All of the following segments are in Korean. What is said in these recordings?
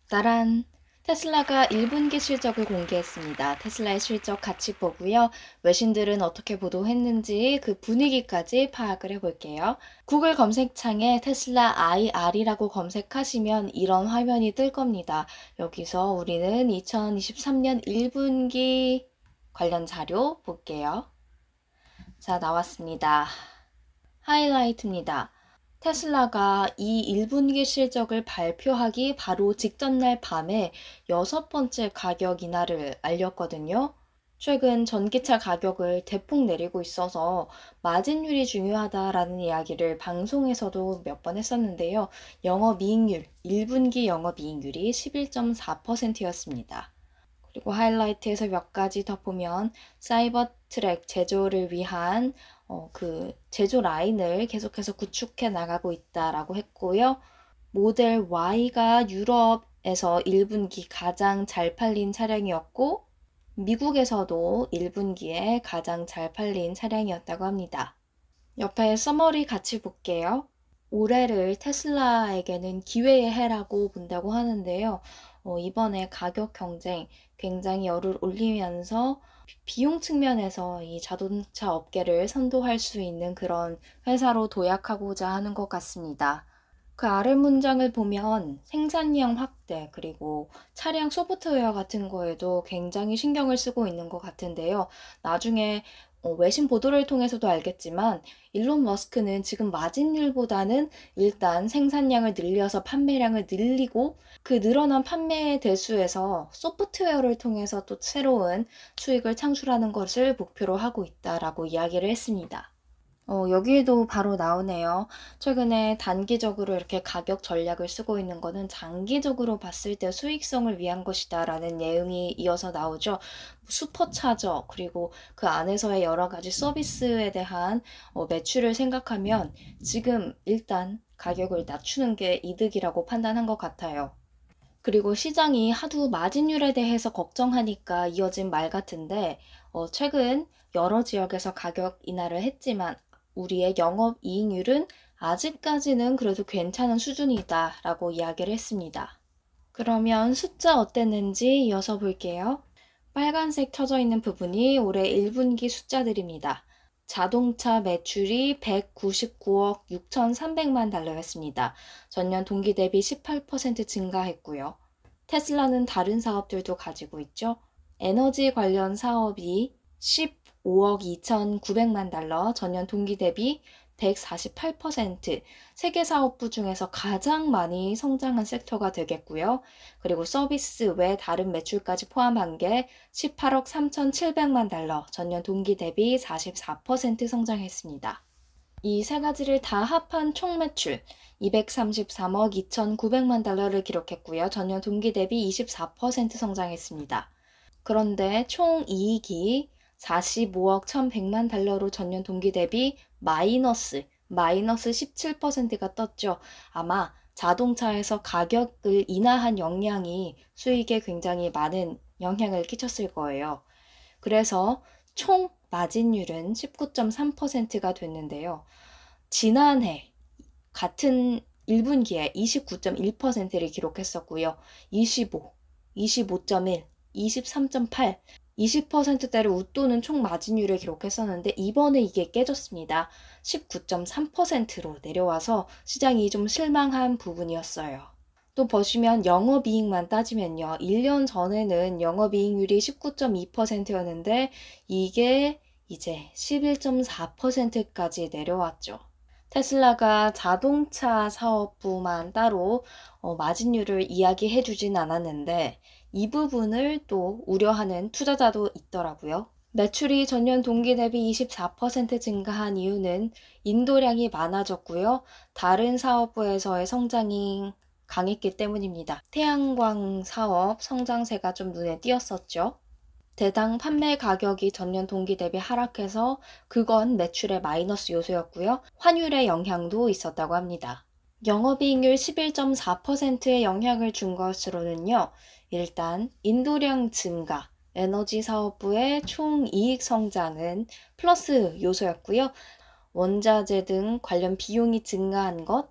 따란! 테슬라가 1분기 실적을 공개했습니다. 테슬라의 실적 같이 보고요. 외신들은 어떻게 보도했는지 그 분위기까지 파악을 해볼게요. 구글 검색창에 테슬라 IR이라고 검색하시면 이런 화면이 뜰 겁니다. 여기서 우리는 2023년 1분기 관련 자료 볼게요. 자, 나왔습니다. 하이라이트입니다. 테슬라가 이 1분기 실적을 발표하기 바로 직전날 밤에 6번째 가격 인하를 알렸거든요. 최근 전기차 가격을 대폭 내리고 있어서 마진율이 중요하다라는 이야기를 방송에서도 몇 번 했었는데요. 영업이익률, 1분기 영업이익률이 11.4%였습니다. 그리고 하이라이트에서 몇 가지 더 보면 사이버트랙 제조를 위한 그 제조 라인을 계속해서 구축해 나가고 있다라고 했고요. 모델 Y가 유럽에서 1분기 가장 잘 팔린 차량이었고 미국에서도 1분기에 가장 잘 팔린 차량이었다고 합니다. 옆에 서머리 같이 볼게요. 올해를 테슬라에게는 기회의 해라고 본다고 하는데요. 이번에 가격 경쟁 굉장히 열을 올리면서 비용 측면에서 이 자동차 업계를 선도할 수 있는 그런 회사로 도약하고자 하는 것 같습니다. 그 아래 문장을 보면 생산량 확대 그리고 차량 소프트웨어 같은 거에도 굉장히 신경을 쓰고 있는 것 같은데요. 나중에 외신 보도를 통해서도 알겠지만 일론 머스크는 지금 마진율보다는 일단 생산량을 늘려서 판매량을 늘리고 그 늘어난 판매 대수에서 소프트웨어를 통해서 또 새로운 수익을 창출하는 것을 목표로 하고 있다라고 이야기를 했습니다. 여기에도 바로 나오네요. 최근에 단기적으로 이렇게 가격 전략을 쓰고 있는 거는 장기적으로 봤을 때 수익성을 위한 것이다 라는 내용이 이어서 나오죠. 슈퍼차저, 그리고 그 안에서의 여러 가지 서비스에 대한 매출을 생각하면 지금 일단 가격을 낮추는 게 이득이라고 판단한 것 같아요. 그리고 시장이 하도 마진율에 대해서 걱정하니까 이어진 말 같은데, 최근 여러 지역에서 가격 인하를 했지만 우리의 영업이익률은 아직까지는 그래도 괜찮은 수준이다 라고 이야기를 했습니다. 그러면 숫자 어땠는지 이어서 볼게요. 빨간색 쳐져 있는 부분이 올해 1분기 숫자들입니다. 자동차 매출이 199억 6,300만 달러였습니다. 전년 동기 대비 18% 증가했고요. 테슬라는 다른 사업들도 가지고 있죠. 에너지 관련 사업이 15억 2,900만 달러, 전년 동기 대비 148%, 세계 사업부 중에서 가장 많이 성장한 섹터가 되겠고요. 그리고 서비스 외 다른 매출까지 포함한 게 18억 3,700만 달러, 전년 동기 대비 44% 성장했습니다. 이 세 가지를 다 합한 총 매출 233억 2,900만 달러를 기록했고요. 전년 동기 대비 24% 성장했습니다. 그런데 총 이익이 45억 1,100만 달러로 전년 동기 대비 마이너스 17%가 떴죠. 아마 자동차에서 가격을 인하한 영향이 수익에 굉장히 많은 영향을 끼쳤을 거예요. 그래서 총 마진율은 19.3%가 됐는데요. 지난해 같은 1분기에 29.1%를 기록했었고요. 25, 25.1, 23.8, 20%대를 웃도는 총 마진율을 기록했었는데 이번에 이게 깨졌습니다. 19.3%로 내려와서 시장이 좀 실망한 부분이었어요. 또 보시면 영업이익만 따지면요. 1년 전에는 영업이익률이 19.2%였는데 이게 이제 11.4%까지 내려왔죠. 테슬라가 자동차 사업부만 따로 마진율을 이야기해 주진 않았는데 이 부분을 또 우려하는 투자자도 있더라고요. 매출이 전년 동기 대비 24% 증가한 이유는 인도량이 많아졌고요. 다른 사업부에서의 성장이 강했기 때문입니다. 태양광 사업 성장세가 좀 눈에 띄었었죠. 대당 판매 가격이 전년 동기 대비 하락해서 그건 매출의 마이너스 요소였고요. 환율의 영향도 있었다고 합니다. 영업이익률 11.4%의 영향을 준 것으로는요. 일단 인도량 증가, 에너지 사업부의 총 이익 성장은 플러스 요소였고요. 원자재 등 관련 비용이 증가한 것,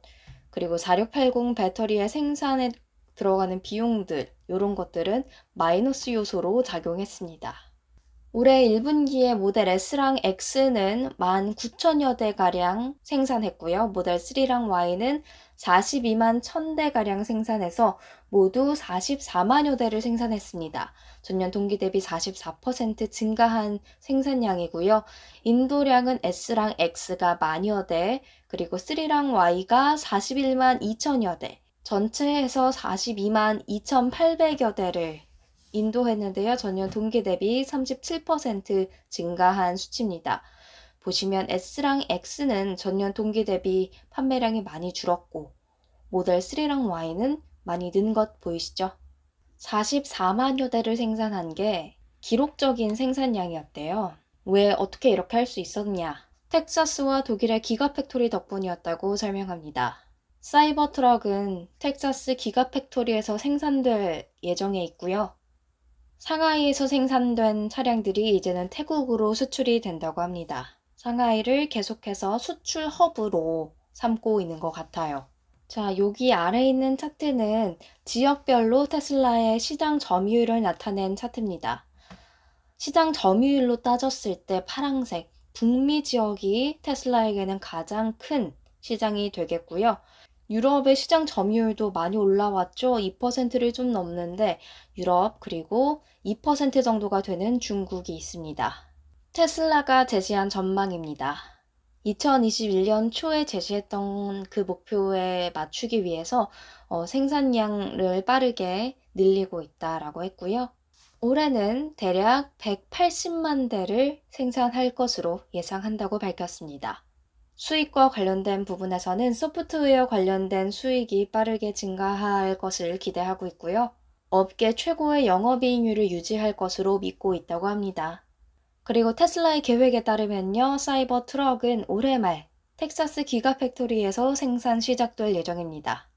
그리고 4680 배터리의 생산에 들어가는 비용들, 이런 것들은 마이너스 요소로 작용했습니다. 올해 1분기에 모델 S랑 X는 19,000여 대가량 생산했고요. 모델 3랑 Y는 42만 1000대가량 생산해서 모두 44만여 대를 생산했습니다. 전년 동기 대비 44% 증가한 생산량이고요. 인도량은 S랑 X가 만여 대, 그리고 3랑 Y가 41만 2천여 대, 전체에서 42만 2,800여 대를 인도했는데요. 전년 동기 대비 37% 증가한 수치입니다. 보시면 S랑 X는 전년 동기 대비 판매량이 많이 줄었고 모델 3랑 Y는 많이 는 것 보이시죠? 44만여 대를 생산한 게 기록적인 생산량이었대요. 왜 어떻게 이렇게 할 수 있었냐? 텍사스와 독일의 기가팩토리 덕분이었다고 설명합니다. 사이버 트럭은 텍사스 기가팩토리에서 생산될 예정에 있고요. 상하이에서 생산된 차량들이 이제는 태국으로 수출이 된다고 합니다. 상하이를 계속해서 수출 허브로 삼고 있는 것 같아요. 자, 여기 아래에 있는 차트는 지역별로 테슬라의 시장 점유율을 나타낸 차트입니다. 시장 점유율로 따졌을 때 파란색, 북미 지역이 테슬라에게는 가장 큰 시장이 되겠고요. 유럽의 시장 점유율도 많이 올라왔죠. 2%를 좀 넘는데 유럽 그리고 2% 정도가 되는 중국이 있습니다. 테슬라가 제시한 전망입니다. 2021년 초에 제시했던 그 목표에 맞추기 위해서 생산량을 빠르게 늘리고 있다라고 했고요. 올해는 대략 180만 대를 생산할 것으로 예상한다고 밝혔습니다. 수익과 관련된 부분에서는 소프트웨어 관련된 수익이 빠르게 증가할 것을 기대하고 있고요. 업계 최고의 영업이익률을 유지할 것으로 믿고 있다고 합니다. 그리고 테슬라의 계획에 따르면요, 사이버 트럭은 올해 말 텍사스 기가팩토리에서 생산 시작될 예정입니다.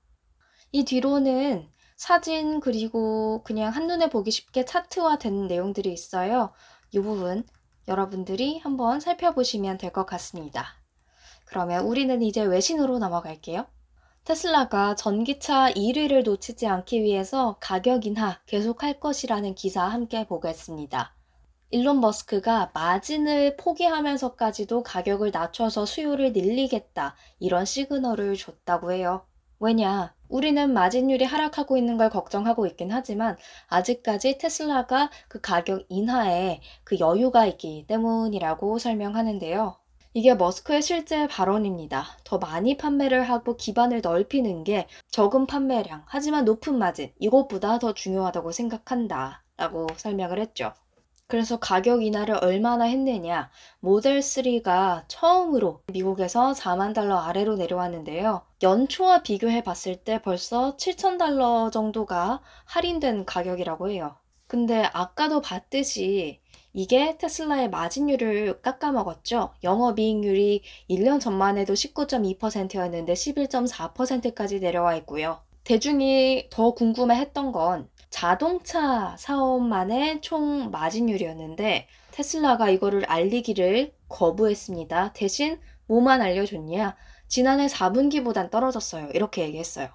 이 뒤로는 사진 그리고 그냥 한눈에 보기 쉽게 차트화된 내용들이 있어요. 이 부분 여러분들이 한번 살펴보시면 될 것 같습니다. 그러면 우리는 이제 외신으로 넘어갈게요. 테슬라가 전기차 1위를 놓치지 않기 위해서 가격 인하 계속할 것이라는 기사 함께 보겠습니다. 일론 머스크가 마진을 포기하면서까지도 가격을 낮춰서 수요를 늘리겠다 이런 시그널을 줬다고 해요. 왜냐? 우리는 마진율이 하락하고 있는 걸 걱정하고 있긴 하지만 아직까지 테슬라가 그 가격 인하에 그 여유가 있기 때문이라고 설명하는데요. 이게 머스크의 실제 발언입니다. 더 많이 판매를 하고 기반을 넓히는 게 적은 판매량, 하지만 높은 마진, 이것보다 더 중요하다고 생각한다 라고 설명을 했죠. 그래서 가격 인하를 얼마나 했느냐, 모델 3가 처음으로 미국에서 4만 달러 아래로 내려왔는데요. 연초와 비교해 봤을 때 벌써 7천 달러 정도가 할인된 가격이라고 해요. 근데 아까도 봤듯이 이게 테슬라의 마진율을 깎아먹었죠. 영업이익률이 1년 전만 해도 19.2%였는데 11.4%까지 내려와 있고요. 대중이 더 궁금해했던 건 자동차 사업만의 총 마진율이었는데 테슬라가 이거를 알리기를 거부했습니다. 대신 뭐만 알려줬냐? 지난해 4분기보단 떨어졌어요. 이렇게 얘기했어요.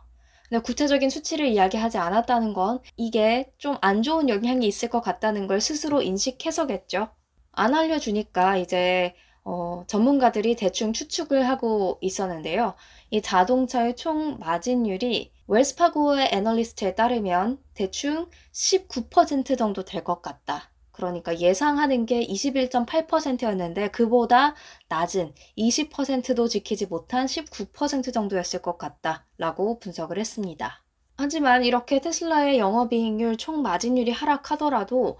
근데 구체적인 수치를 이야기하지 않았다는 건 이게 좀 안 좋은 영향이 있을 것 같다는 걸 스스로 인식해서겠죠. 안 알려주니까 이제 전문가들이 대충 추측을 하고 있었는데요. 이 자동차의 총 마진율이 웰스파고의 애널리스트에 따르면 대충 19% 정도 될 것 같다. 그러니까 예상하는 게 21.8%였는데 그보다 낮은 20%도 지키지 못한 19% 정도였을 것 같다라고 분석을 했습니다. 하지만 이렇게 테슬라의 영업이익률 총 마진율이 하락하더라도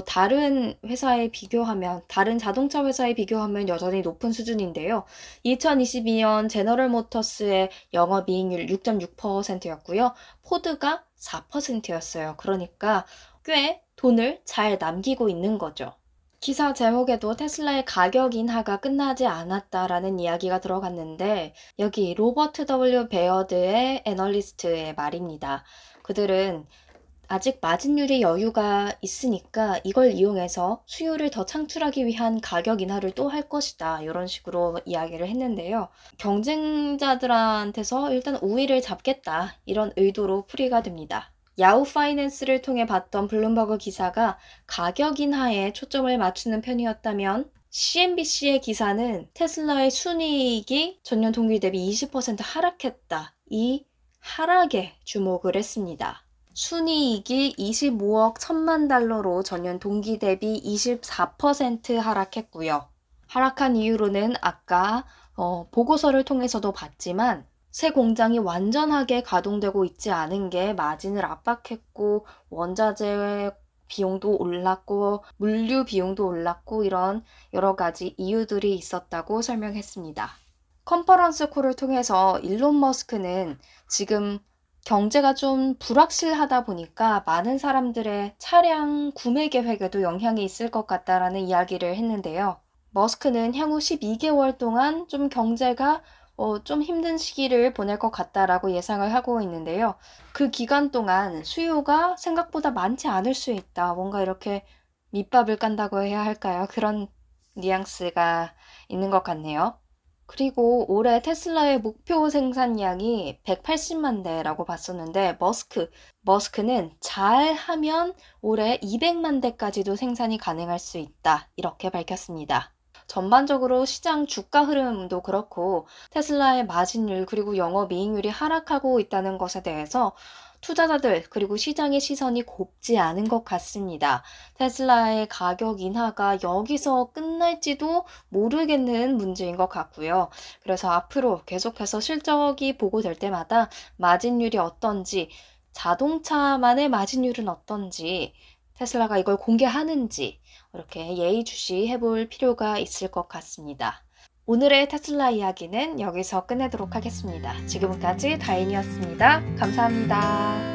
다른 회사에 비교하면, 다른 자동차 회사에 비교하면 여전히 높은 수준인데요. 2022년 제너럴 모터스의 영업이익률 6.6%였고요. 포드가 4%였어요. 그러니까 꽤 돈을 잘 남기고 있는 거죠. 기사 제목에도 테슬라의 가격 인하가 끝나지 않았다라는 이야기가 들어갔는데 여기 로버트 W 베어드의 애널리스트의 말입니다. 그들은 아직 마진율의 여유가 있으니까 이걸 이용해서 수요를 더 창출하기 위한 가격 인하를 또 할 것이다. 이런 식으로 이야기를 했는데요. 경쟁자들한테서 일단 우위를 잡겠다. 이런 의도로 풀이가 됩니다. 야후 파이낸스를 통해 봤던 블룸버그 기사가 가격 인하에 초점을 맞추는 편이었다면 CNBC의 기사는 테슬라의 순이익이 전년 동기 대비 20% 하락했다. 이 하락에 주목을 했습니다. 순이익이 25억 1천만 달러로 전년 동기 대비 24% 하락했고요. 하락한 이유로는 아까 보고서를 통해서도 봤지만 새 공장이 완전하게 가동되고 있지 않은 게 마진을 압박했고 원자재 비용도 올랐고 물류 비용도 올랐고 이런 여러 가지 이유들이 있었다고 설명했습니다. 컨퍼런스 콜을 통해서 일론 머스크는 지금 경제가 좀 불확실하다 보니까 많은 사람들의 차량 구매 계획에도 영향이 있을 것 같다라는 이야기를 했는데요. 머스크는 향후 12개월 동안 좀 경제가 좀 힘든 시기를 보낼 것 같다라고 예상을 하고 있는데요. 그 기간 동안 수요가 생각보다 많지 않을 수 있다. 뭔가 이렇게 밑밥을 깐다고 해야 할까요? 그런 뉘앙스가 있는 것 같네요. 그리고 올해 테슬라의 목표 생산량이 180만 대라고 봤었는데 머스크는 잘하면 올해 200만 대까지도 생산이 가능할 수 있다. 이렇게 밝혔습니다. 전반적으로 시장 주가 흐름도 그렇고 테슬라의 마진율 그리고 영업이익률이 하락하고 있다는 것에 대해서 투자자들 그리고 시장의 시선이 곱지 않은 것 같습니다. 테슬라의 가격 인하가 여기서 끝날지도 모르겠는 문제인 것 같고요. 그래서 앞으로 계속해서 실적이 보고될 때마다 마진율이 어떤지, 자동차만의 마진율은 어떤지, 테슬라가 이걸 공개하는지 이렇게 예의주시 해볼 필요가 있을 것 같습니다. 오늘의 테슬라 이야기는 여기서 끝내도록 하겠습니다. 지금까지 다인이었습니다. 감사합니다.